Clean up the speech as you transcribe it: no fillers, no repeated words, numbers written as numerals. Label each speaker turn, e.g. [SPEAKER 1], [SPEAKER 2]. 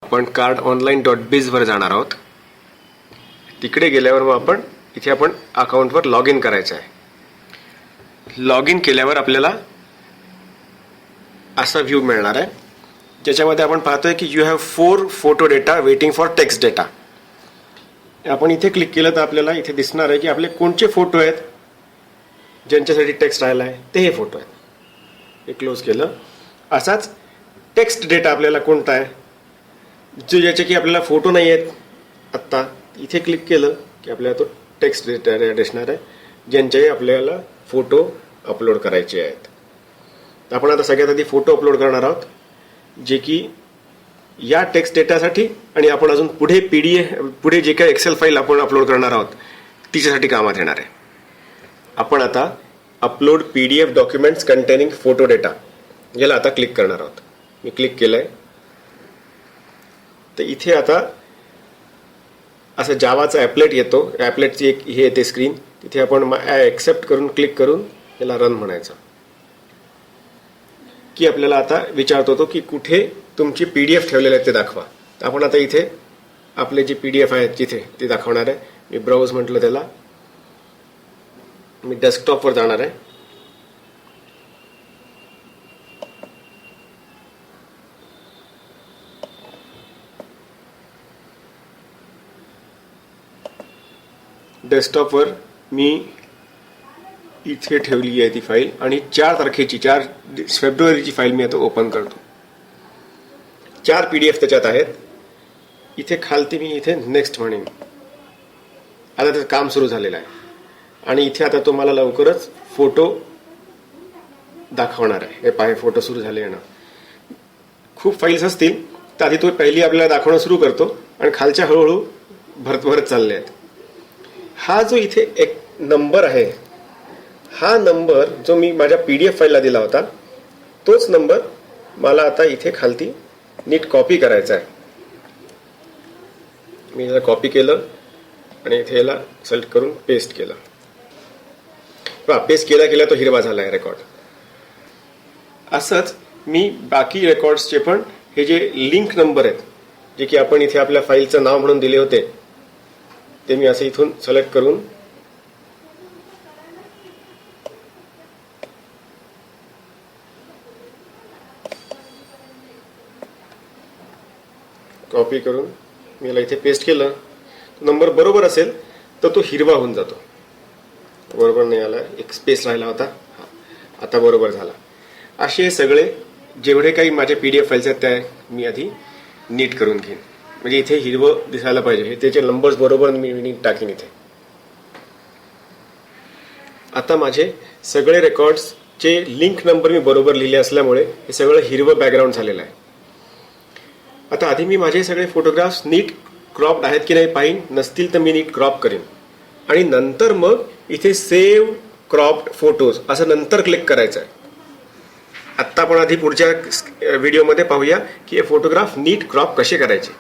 [SPEAKER 1] आपण cardonline.biz वर जाणार आहोत. तिकडे गेल्यावर मग इथे आपण अकाउंटवर लॉग इन करायचं आहे. लॉग इन केल्यावर आपल्याला असा व्ह्यू मिळणार आहे, ज्याच्यामध्ये आपण पाहतोय की you have 4 photo data waiting for text data. आपण इथे क्लिक केलं तर आपल्याला इथे दिसणार आहे की आपले कोणते फोटो आहेत ज्यांच्यासाठी टेक्स्ट राहिला आहे, ते हे फोटो आहेत. हे क्लोज केलं. असाच टेक्स्ट डेटा आपल्याला कोणता आहे जो ज्याचे की आपल्याला फोटो नाही आहेत आत्ता, इथे क्लिक केलं की आपल्याला तो टेक्स्ट डेटा दिसणार आहे ज्यांचे आपल्याला फोटो अपलोड करायचे आहेत. आपण आता सगळ्यात आधी फोटो अपलोड करणार आहोत, जे की या टेक्स्ट डेटासाठी आणि आपण अजून पुढे पुढे जे काही एक्सेल फाईल आपण अपलोड करणार आहोत तिच्यासाठी कामात येणार आहे. आपण आता upload PDF documents containing photo data याला आता क्लिक करणार आहोत. मी क्लिक केलंय. तर इथे आता असं जावाचा ॲपलेट येतो. ॲपलेटची एक हे येते स्क्रीन. तिथे आपण ॲक्सेप्ट करून क्लिक करून याला रन म्हणायचं की आपल्याला आता विचारतो तो की कुठे तुमची PDF ठेवलेले आहेत ते दाखवा. आपण आता इथे आपले जे PDF आहेत तिथे ते दाखवणार आहे. मी ब्राउज म्हटलं त्याला. मी डेस्कटॉपवर जाणार आहे. डेस्कटॉपवर मी इथे ठेवली आहे ती फाईल आणि 4 तारखेची 4 फेब्रुवारीची फाईल मी आता ओपन करतो. 4 PDF त्याच्यात आहेत. इथे खालती मी इथे नेक्स्ट म्हणेन. आता त्याचं काम सुरू झालेलं आहे आणि इथे आता तो मला लवकरच फोटो दाखवणार आहे. हे पाहे फोटो सुरू झाले ना. खूप फाईल्स असतील तर आधी तो पहिली आपल्याला दाखवणं सुरू करतो आणि खालच्या हळूहळू भरत चालले आहेत. हा जो इथे एक नंबर आहे, हा नंबर जो मी माझ्या PDF फाईलला दिला होता तोच नंबर मला आता इथे खालती नीट कॉपी करायचा आहे. मी याला कॉपी केलं आणि इथे याला सिलेक्ट करून पेस्ट केलं. पेस्ट केला तो हिरवा झाला आहे रेकॉर्ड. असंच मी बाकी रेकॉर्ड्सचे पण हे जे लिंक नंबर आहेत जे की आपण इथे आपल्या फाईलचं नाव म्हणून दिले होते ते मी असं इथून सिलेक्ट करून कॉपी करून मी याला इथे पेस्ट केलं. नंबर बरोबर असेल तर तो हिरवा होऊन जातो. बरोबर नाही आला, एक स्पेस राहिला होता. आता बरोबर झाला. असे सगळे जेवढे काही माझे PDF फाईल्स आहेत त्या मी आधी नीट करून घेईन. म्हणजे इथे हिरवं दिसायला पाहिजे. हे त्याचे नंबर्स बरोबर मी नीट टाकीन इथे. आता माझे सगळे रेकॉर्ड्सचे लिंक नंबर मी बरोबर लिहिले असल्यामुळे हे सगळं हिरवं बॅकग्राऊंड झालेलं आहे. आता आधी मी माझे सगळे फोटोग्राफ्स नीट क्रॉप्ड आहेत की नाही पाहीन. नसतील तर मी नीट क्रॉप करीन आणि नंतर मग इथे सेव्ह क्रॉप्ड फोटोज असं नंतर क्लिक करायचं आहे. आत्ता आपण आधी पुढच्या व्हिडिओमध्ये पाहूया की हे फोटोग्राफ नीट क्रॉप कसे करायचे.